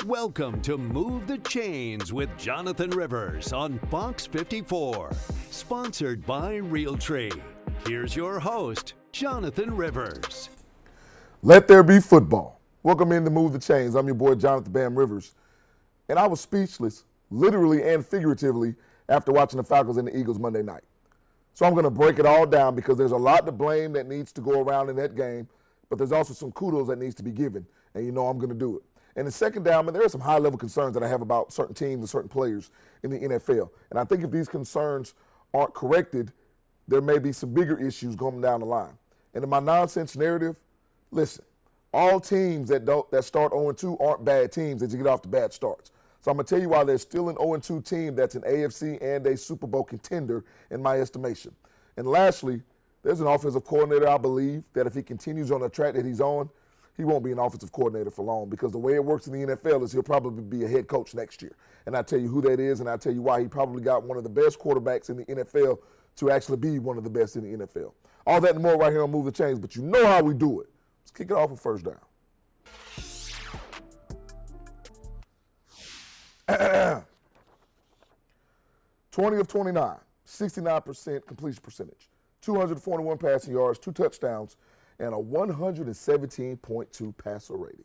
Welcome to Move the Chains with Jonathan Rivers on Fox 54, sponsored by Realtree. Here's your host, Jonathan Rivers. Let there be football. Welcome in to Move the Chains. I'm your boy, Jonathan Bam Rivers. And I was speechless, literally and figuratively, after watching the Falcons and the Eagles Monday night. So I'm going to break it all down because there's a lot to blame that needs to go around in that game, but there's also some kudos that needs to be given, and you know I'm going to do it. And the second down, there are some high-level concerns that I have about certain teams and certain players in the NFL. And I think if these concerns aren't corrected, there may be some bigger issues going down the line. And in my nonsense narrative, listen, all teams that start 0-2 aren't bad teams as you get off the bad starts. So I'm going to tell you why there's still an 0-2 team that's an AFC and a Super Bowl contender in my estimation. And lastly, there's an offensive coordinator, I believe, that if he continues on the track that he's on, he won't be an offensive coordinator for long because the way it works in the NFL is he'll probably be a head coach next year. And I'll tell you who that is, and I'll tell you why he probably got one of the best quarterbacks in the NFL to actually be one of the best in the NFL. All that and more right here on Move the Chains, but you know how we do it. Let's kick it off with first down. 20 of 29, 69% completion percentage, 241 passing yards, 2 touchdowns, and a 117.2 passer rating.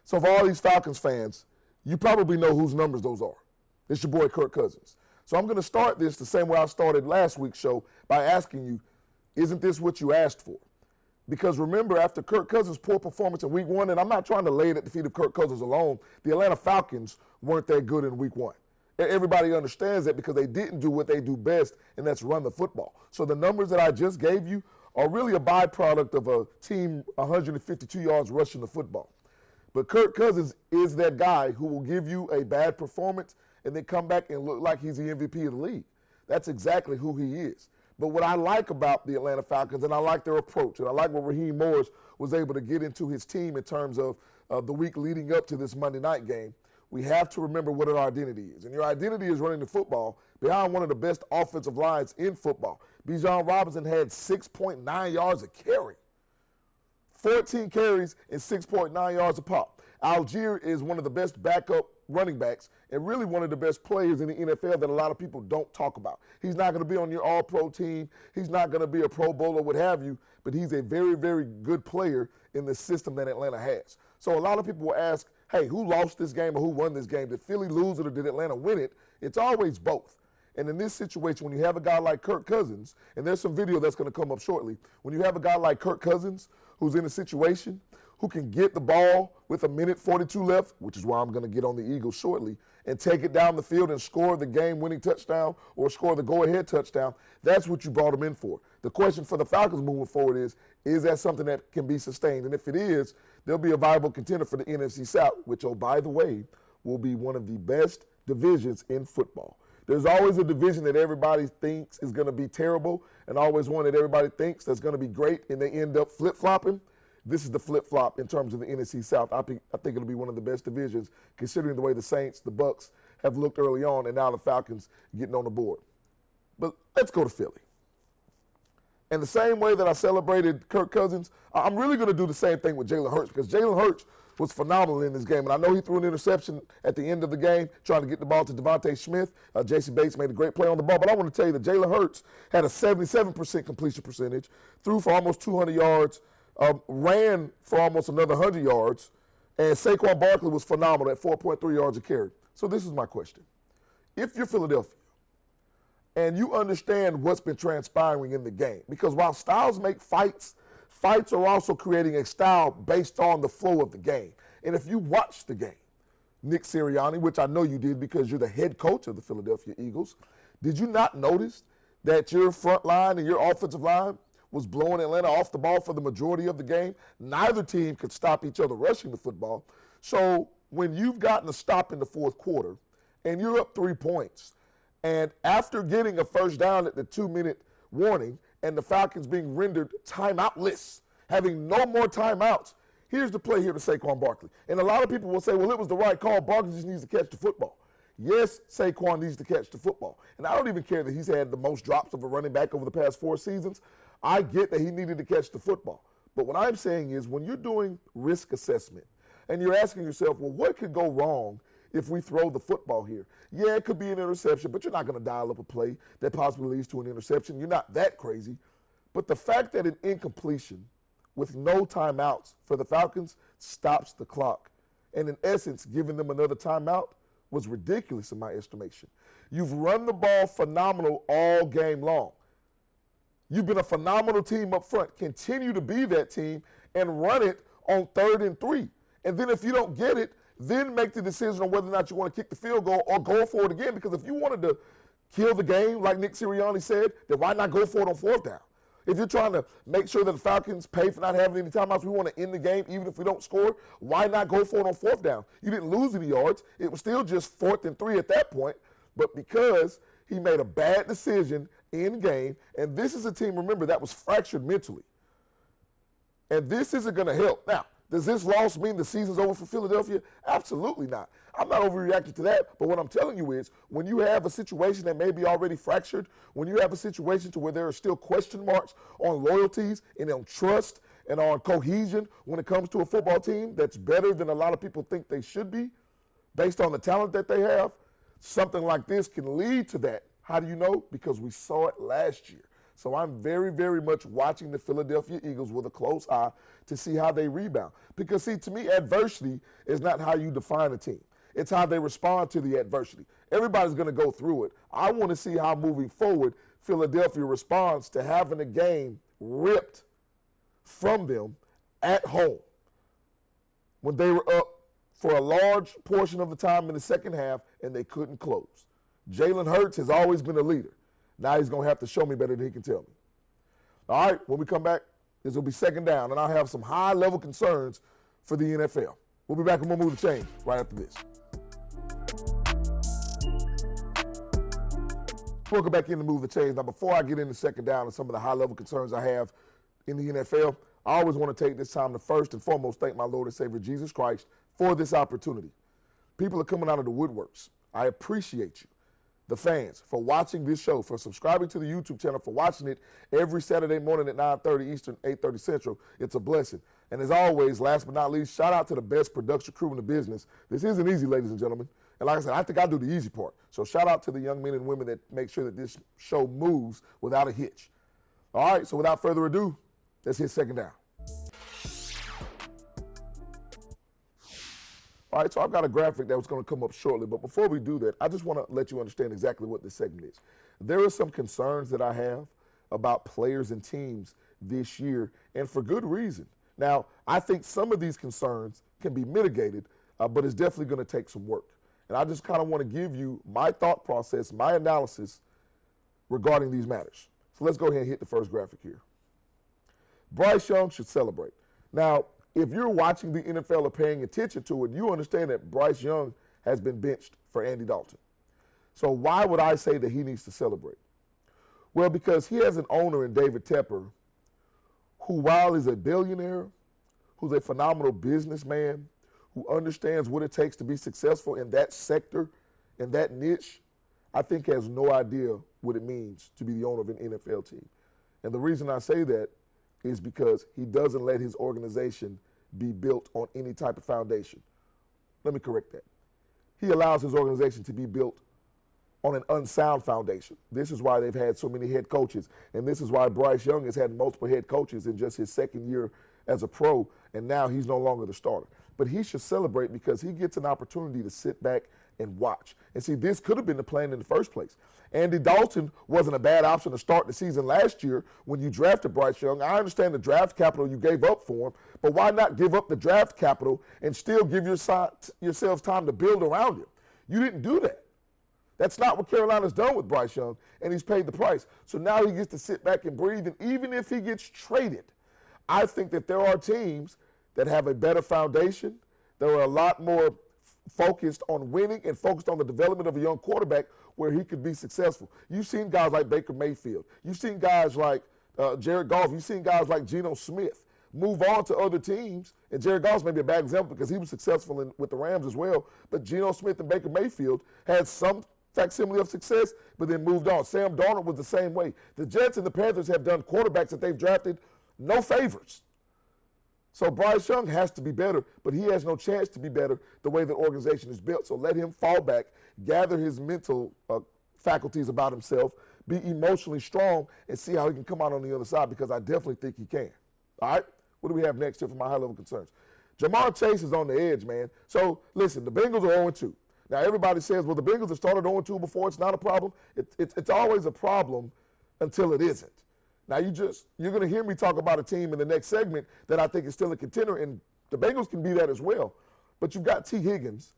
So for all these Falcons fans, you probably know whose numbers those are. It's your boy Kirk Cousins. So I'm going to start this the same way I started last week's show by asking you, isn't this what you asked for? Because remember, after Kirk Cousins' poor performance in Week 1, and I'm not trying to lay it at the feet of Kirk Cousins alone, the Atlanta Falcons weren't that good in Week 1. Everybody understands that because they didn't do what they do best, and that's run the football. So the numbers that I just gave you are really a byproduct of a team 152 yards rushing the football. But Kirk Cousins is that guy who will give you a bad performance and then come back and look like he's the MVP of the league. That's exactly who he is. But what I like about the Atlanta Falcons, and I like their approach, and I like what Raheem Morris was able to get into his team in terms of the week leading up to this Monday night game, we have to remember what our identity is. And your identity is running the football behind one of the best offensive lines in football. Bijan Robinson had 6.9 yards a carry. 14 carries and 6.9 yards a pop. Algier is one of the best backup running backs and really one of the best players in the NFL that a lot of people don't talk about. He's not going to be on your all-pro team. He's not going to be a Pro Bowler, what have you, but he's a very, very good player in the system that Atlanta has. So a lot of people will ask, hey, who lost this game or who won this game? Did Philly lose it or did Atlanta win it? It's always both. And in this situation, when you have a guy like Kirk Cousins, and there's some video that's going to come up shortly, when you have a guy like Kirk Cousins who's in a situation who can get the ball with 1:42 left, which is why I'm going to get on the Eagles shortly, and take it down the field and score the game-winning touchdown or score the go-ahead touchdown, that's what you brought him in for. The question for the Falcons moving forward is that something that can be sustained? And if it is, they'll be a viable contender for the NFC South, which, oh, by the way, will be one of the best divisions in football. There's always a division that everybody thinks is going to be terrible and always one that everybody thinks that's going to be great, and they end up flip-flopping. This is the flip-flop in terms of the NFC South. I think it'll be one of the best divisions considering the way the Saints, the Bucks have looked early on, and now the Falcons getting on the board. But let's go to Philly. And the same way that I celebrated Kirk Cousins, I'm really going to do the same thing with Jalen Hurts because Jalen Hurts was phenomenal in this game. And I know he threw an interception at the end of the game trying to get the ball to Devontae Smith. J.C. Bates made a great play on the ball. But I want to tell you that Jalen Hurts had a 77% completion percentage, threw for almost 200 yards, ran for almost another 100 yards, and Saquon Barkley was phenomenal at 4.3 yards a carry. So this is my question. If you're Philadelphia and you understand what's been transpiring in the game, because while styles make fights, fights are also creating a style based on the flow of the game. And if you watch the game, Nick Sirianni, which I know you did because you're the head coach of the Philadelphia Eagles, did you not notice that your front line and your offensive line was blowing Atlanta off the ball for the majority of the game? Neither team could stop each other rushing the football. So when you've gotten a stop in the fourth quarter and you're up 3 points, and after getting a first down at the 2-minute warning and the Falcons being rendered timeoutless, having no more timeouts, here's the play here to Saquon Barkley. And a lot of people will say, well, it was the right call. Barkley just needs to catch the football. Yes, Saquon needs to catch the football. And I don't even care that he's had the most drops of a running back over the past 4 seasons. I get that he needed to catch the football. But what I'm saying is when you're doing risk assessment And you're asking yourself, well, what could go wrong if we throw the football here? Yeah, it could be an interception, but you're not going to dial up a play that possibly leads to an interception. You're not that crazy. But the fact that an incompletion with no timeouts for the Falcons stops the clock, and in essence, giving them another timeout was ridiculous in my estimation. You've run the ball phenomenal all game long. You've been a phenomenal team up front. Continue to be that team and run it on 3rd and 3. And then if you don't get it, then make the decision on whether or not you want to kick the field goal or go for it again. Because if you wanted to kill the game, like Nick Sirianni said, then why not go for it on 4th down? If you're trying to make sure that the Falcons pay for not having any timeouts, we want to end the game even if we don't score, why not go for it on 4th down? You didn't lose any yards. It was still just 4th and 3 at that point. But because he made a bad decision in game, and this is a team, remember, that was fractured mentally. And this isn't going to help. Now, does this loss mean the season's over for Philadelphia? Absolutely not. I'm not overreacting to that, but what I'm telling you is when you have a situation that may be already fractured, when you have a situation to where there are still question marks on loyalties and on trust and on cohesion when it comes to a football team that's better than a lot of people think they should be, based on the talent that they have, something like this can lead to that. How do you know? Because we saw it last year. So I'm very, very much watching the Philadelphia Eagles with a close eye to see how they rebound. Because, see, to me, adversity is not how you define a team. It's how they respond to the adversity. Everybody's going to go through it. I want to see how, moving forward, Philadelphia responds to having a game ripped from them at home when they were up for a large portion of the time in the second half and they couldn't close. Jalen Hurts has always been a leader. Now he's going to have to show me better than he can tell me. All right, when we come back, this will be 2nd down, and I'll have some high-level concerns for the NFL. We'll be back and we'll move the chain right after this. Welcome back in to Move the Chains. Now, before I get into 2nd down and some of the high-level concerns I have in the NFL, I always want to take this time to first and foremost thank my Lord and Savior Jesus Christ for this opportunity. People are coming out of the woodworks. I appreciate you, the fans, for watching this show, for subscribing to the YouTube channel, for watching it every Saturday morning at 9:30 Eastern, 8:30 Central. It's a blessing. And as always, last but not least, shout out to the best production crew in the business. This isn't easy, ladies and gentlemen. And like I said, I think I do the easy part. So shout out to the young men and women that make sure that this show moves without a hitch. All right, so without further ado, let's hit 2nd down. All right, so I've got a graphic that was going to come up shortly, but before we do that, I just want to let you understand exactly what this segment is. There are some concerns that I have about players and teams this year, and for good reason. Now, I think some of these concerns can be mitigated, but it's definitely going to take some work. And I just kind of want to give you my thought process, my analysis regarding these matters. So let's go ahead and hit the first graphic here. Bryce Young should celebrate. Now, if you're watching the NFL or paying attention to it, you understand that Bryce Young has been benched for Andy Dalton. So why would I say that he needs to celebrate? Well, because he has an owner in David Tepper who, while is a billionaire, who's a phenomenal businessman, who understands what it takes to be successful in that sector, in that niche, I think has no idea what it means to be the owner of an NFL team. And the reason I say that is because he doesn't let his organization be built on any type of foundation. Let me correct that. He allows his organization to be built on an unsound foundation. This is why they've had so many head coaches, and this is why Bryce Young has had multiple head coaches in just his 2nd year as a pro, and now he's no longer the starter. But he should celebrate because he gets an opportunity to sit back and watch. And see, this could have been the plan in the first place. Andy Dalton wasn't a bad option to start the season last year when you drafted Bryce Young. I understand the draft capital you gave up for him, but why not give up the draft capital and still give yourselves time to build around him? You didn't do that. That's not what Carolina's done with Bryce Young, and he's paid the price. So now he gets to sit back and breathe, and even if he gets traded, I think that there are teams that have a better foundation. There are a lot more focused on winning and focused on the development of a young quarterback where he could be successful. You've seen guys like Baker Mayfield. You've seen guys like Jared Goff. You've seen guys like Geno Smith move on to other teams. And Jared Goff's maybe a bad example because he was successful with the Rams as well. But Geno Smith and Baker Mayfield had some facsimile of success, but then moved on. Sam Darnold was the same way. The Jets and the Panthers have done quarterbacks that they've drafted no favors. So Bryce Young has to be better, but he has no chance to be better the way the organization is built. So let him fall back, gather his mental faculties about himself, be emotionally strong, and see how he can come out on the other side, because I definitely think he can. All right? What do we have next here for my high-level concerns? Jamar Chase is on the edge, man. So, listen, the Bengals are 0-2. Now, everybody says, well, the Bengals have started 0-2 before. It's not a problem. It's always a problem until it isn't. Now, you're going to hear me talk about a team in the next segment that I think is still a contender, and the Bengals can be that as well. But you've got T. Higgins,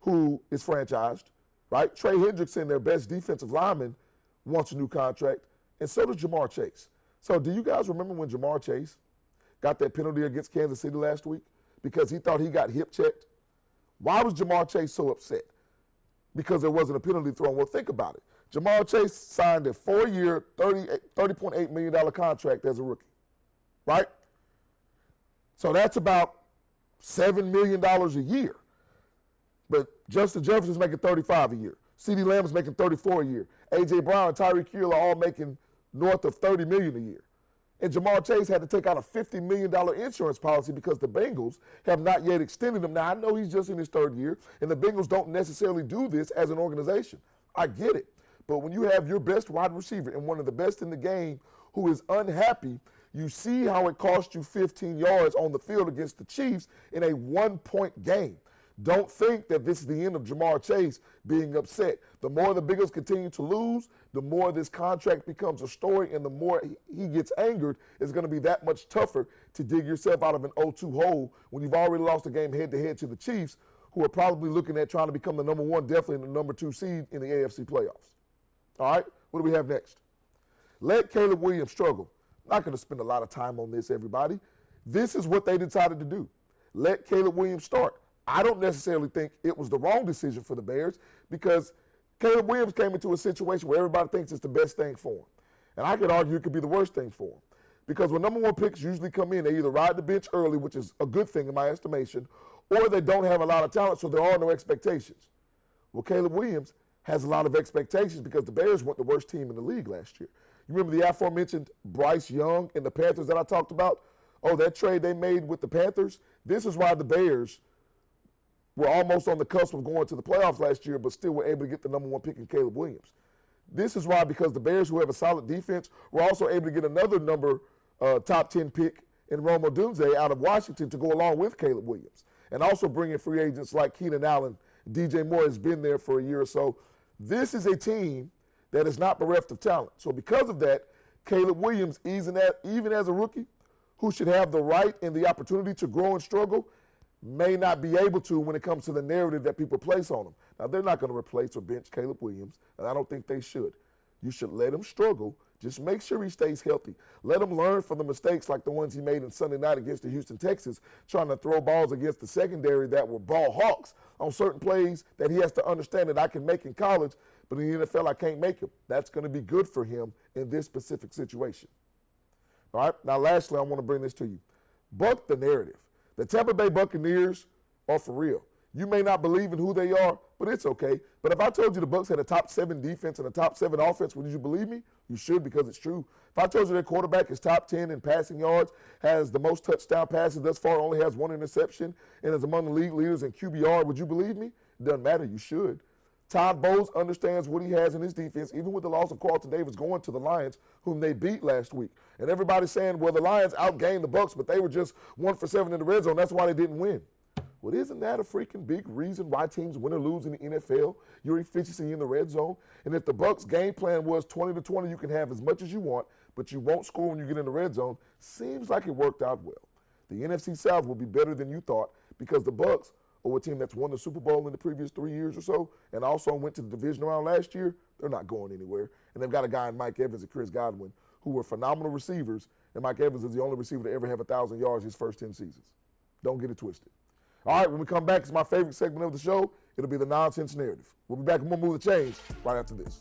who is franchised, right? Trey Hendrickson, their best defensive lineman, wants a new contract, and so does Jamar Chase. So do you guys remember when Jamar Chase got that penalty against Kansas City last week because he thought he got hip checked? Why was Jamar Chase so upset? Because there wasn't a penalty thrown. Well, think about it. Jamar Chase signed a 4-year, $30.8 million contract as a rookie, right? So that's about $7 million a year. But Justin Jefferson's making $35 a year. CeeDee Lamb's making $34 a year. A.J. Brown and Tyreek Hill are all making north of $30 million a year. And Jamar Chase had to take out a $50 million insurance policy because the Bengals have not yet extended him. Now, I know he's just in his 3rd year, and the Bengals don't necessarily do this as an organization. I get it. But when you have your best wide receiver and one of the best in the game who is unhappy, you see how it cost you 15 yards on the field against the Chiefs in a 1-point game. Don't think that this is the end of Jamar Chase being upset. The more the Bengals continue to lose, the more this contract becomes a story, and the more he gets angered, it's going to be that much tougher to dig yourself out of an 0-2 hole when you've already lost a game head-to-head to the Chiefs, who are probably looking at trying to become the number 1, definitely the number 2 seed in the AFC playoffs. All right, what do we have next? Let Caleb Williams struggle. I'm not going to spend a lot of time on this, everybody. This is what they decided to do. Let Caleb Williams start. I don't necessarily think it was the wrong decision for the Bears, because Caleb Williams came into a situation where everybody thinks it's the best thing for him. And I could argue it could be the worst thing for him. Because when number 1 picks usually come in, they either ride the bench early, which is a good thing in my estimation, or they don't have a lot of talent, so there are no expectations. Well, Caleb Williams has a lot of expectations because the Bears weren't the worst team in the league last year. You remember the aforementioned Bryce Young and the Panthers that I talked about? Oh, that trade they made with the Panthers? This is why the Bears were almost on the cusp of going to the playoffs last year, but still were able to get the number 1 pick in Caleb Williams. This is why, because the Bears, who have a solid defense, were also able to get another top 10 pick in Rome Odunze out of Washington to go along with Caleb Williams. And also bring in free agents like Keenan Allen. DJ Moore has been there for a year or so. This is a team that is not bereft of talent. So because of that, Caleb Williams, even as a rookie, who should have the right and the opportunity to grow and struggle, may not be able to when it comes to the narrative that people place on him. Now, they're not going to replace or bench Caleb Williams, and I don't think they should. You should let him struggle. Just make sure he stays healthy. Let him learn from the mistakes like the ones he made in Sunday night against the Houston Texans, trying to throw balls against the secondary that were ball hawks on certain plays that he has to understand that I can make in college, but in the NFL I can't make him. That's going to be good for him in this specific situation. All right, now lastly, I want to bring this to you. Buck the narrative. The Tampa Bay Buccaneers are for real. You may not believe in who they are, but it's okay. But if I told you the Bucs had a top 7 defense and a top 7 offense, would you believe me? You should, because it's true. If I told you their quarterback is top 10 in passing yards, has the most touchdown passes thus far, only has 1 interception, and is among the league leaders in QBR, would you believe me? It doesn't matter. You should. Todd Bowles understands what he has in his defense, even with the loss of Carlton Davis going to the Lions, whom they beat last week. And everybody's saying, well, the Lions outgained the Bucs, but they were just 1 for 7 in the red zone. That's why they didn't win. Well, isn't that a freaking big reason why teams win or lose in the NFL? Your efficiency in the red zone. And if the Bucs' game plan was 20-20, you can have as much as you want, but you won't score when you get in the red zone, seems like it worked out well. The NFC South will be better than you thought, because the Bucs are a team that's won the Super Bowl in the previous 3 years or so, and also went to the division round last year. They're not going anywhere. And they've got a guy in Mike Evans and Chris Godwin who were phenomenal receivers, and Mike Evans is the only receiver to ever have 1,000 yards his first 10 seasons. Don't get it twisted. All right, when we come back, it's my favorite segment of the show. It'll be the nonsense narrative. We'll be back and we'll move the chains right after this.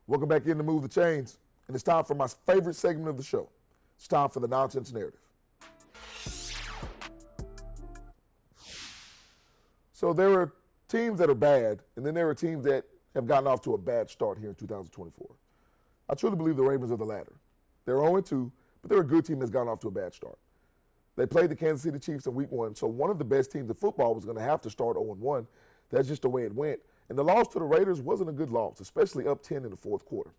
Welcome back in to Move the Chains, and it's time for my favorite segment of the show. It's time for the nonsense narrative. So there are teams that are bad, and then there are teams that have gotten off to a bad start here in 2024. I truly believe the Ravens are the latter. They're 0-2, but they're a good team that's gotten off to a bad start. They played the Kansas City Chiefs in week 1, so one of the best teams in football was going to have to start 0-1. That's just the way it went. And the loss to the Raiders wasn't a good loss, especially up 10 in the fourth quarter.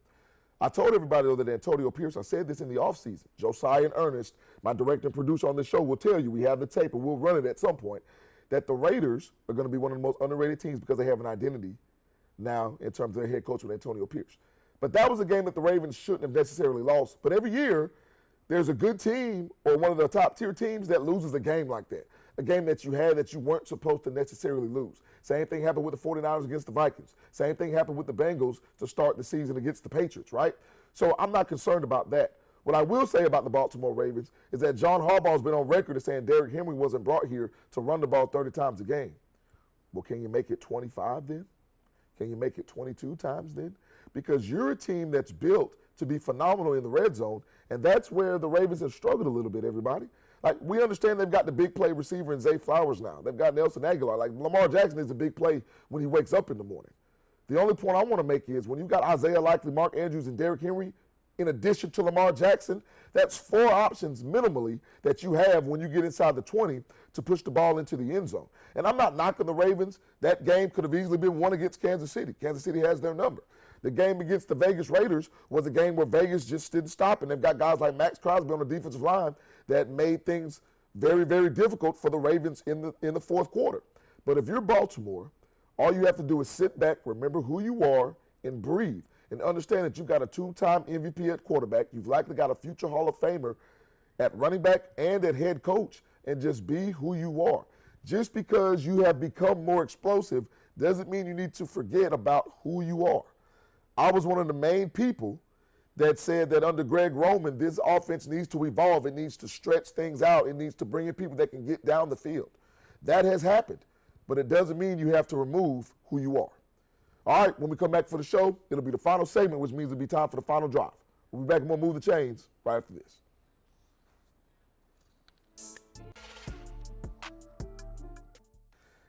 I told everybody though that Antonio Pierce, I said this in the offseason, Josiah and Ernest, my director and producer on the show, will tell you, we have the tape and we'll run it at some point, that the Raiders are going to be one of the most underrated teams because they have an identity now in terms of their head coach with Antonio Pierce. But that was a game that the Ravens shouldn't have necessarily lost. But every year, there's a good team or one of the top tier teams that loses a game like that, a game that you had that you weren't supposed to necessarily lose. Same thing happened with the 49ers against the Vikings. Same thing happened with the Bengals to start the season against the Patriots, right? So I'm not concerned about that. What I will say about the Baltimore Ravens is that John Harbaugh's been on record as saying Derrick Henry wasn't brought here to run the ball 30 times a game. Well, can you make it 25 then? Can you make it 22 times then? Because you're a team that's built to be phenomenal in the red zone, and that's where the Ravens have struggled a little bit, everybody. Like, we understand they've got the big play receiver in Zay Flowers now. They've got Nelson Aguilar. Like, Lamar Jackson is a big play when he wakes up in the morning. The only point I want to make is when you've got Isaiah Likely, Mark Andrews, and Derrick Henry, in addition to Lamar Jackson, that's 4 options minimally that you have when you get inside the 20 to push the ball into the end zone. And I'm not knocking the Ravens. That game could have easily been won against Kansas City. Kansas City has their number. The game against the Vegas Raiders was a game where Vegas just didn't stop, and they've got guys like Max Crosby on the defensive line that made things very, very difficult for the Ravens in the fourth quarter. But if you're Baltimore, all you have to do is sit back, remember who you are, and breathe, and understand that you've got a 2-time MVP at quarterback. You've likely got a future Hall of Famer at running back and at head coach, and just be who you are. Just because you have become more explosive doesn't mean you need to forget about who you are. I was one of the main people that said that under Greg Roman, this offense needs to evolve. It needs to stretch things out. It needs to bring in people that can get down the field. That has happened, but it doesn't mean you have to remove who you are. All right, when we come back for the show, it'll be the final segment, which means it'll be time for the final drive. We'll be back and we'll move the chains right after this.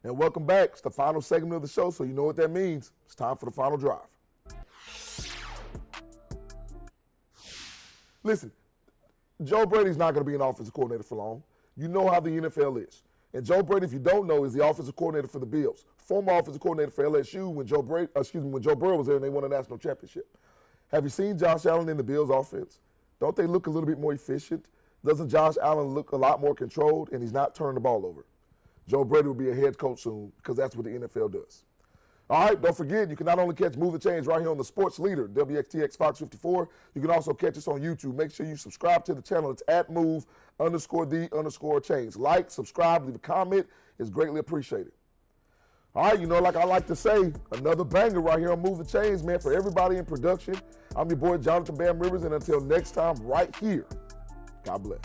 And welcome back. It's the final segment of the show, so you know what that means. It's time for the final drive. Listen, Joe Brady's not going to be an offensive coordinator for long. You know how the NFL is. And Joe Brady, if you don't know, is the offensive coordinator for the Bills. Former offensive coordinator for LSU when Joe Burrow was there and they won a national championship. Have you seen Josh Allen in the Bills offense? Don't they look a little bit more efficient? Doesn't Josh Allen look a lot more controlled, and he's not turning the ball over? Joe Brady will be a head coach soon because that's what the NFL does. All right, don't forget, you can not only catch Move the Chains right here on the Sports Leader, WXTX Fox 54, you can also catch us on YouTube. Make sure you subscribe to the channel. It's @move_the_chains. Like, subscribe, leave a comment. It's greatly appreciated. All right, you know, like I like to say, another banger right here on Move the Chains, man, for everybody in production. I'm your boy, Jonathan Bam Rivers, and until next time, right here, God bless.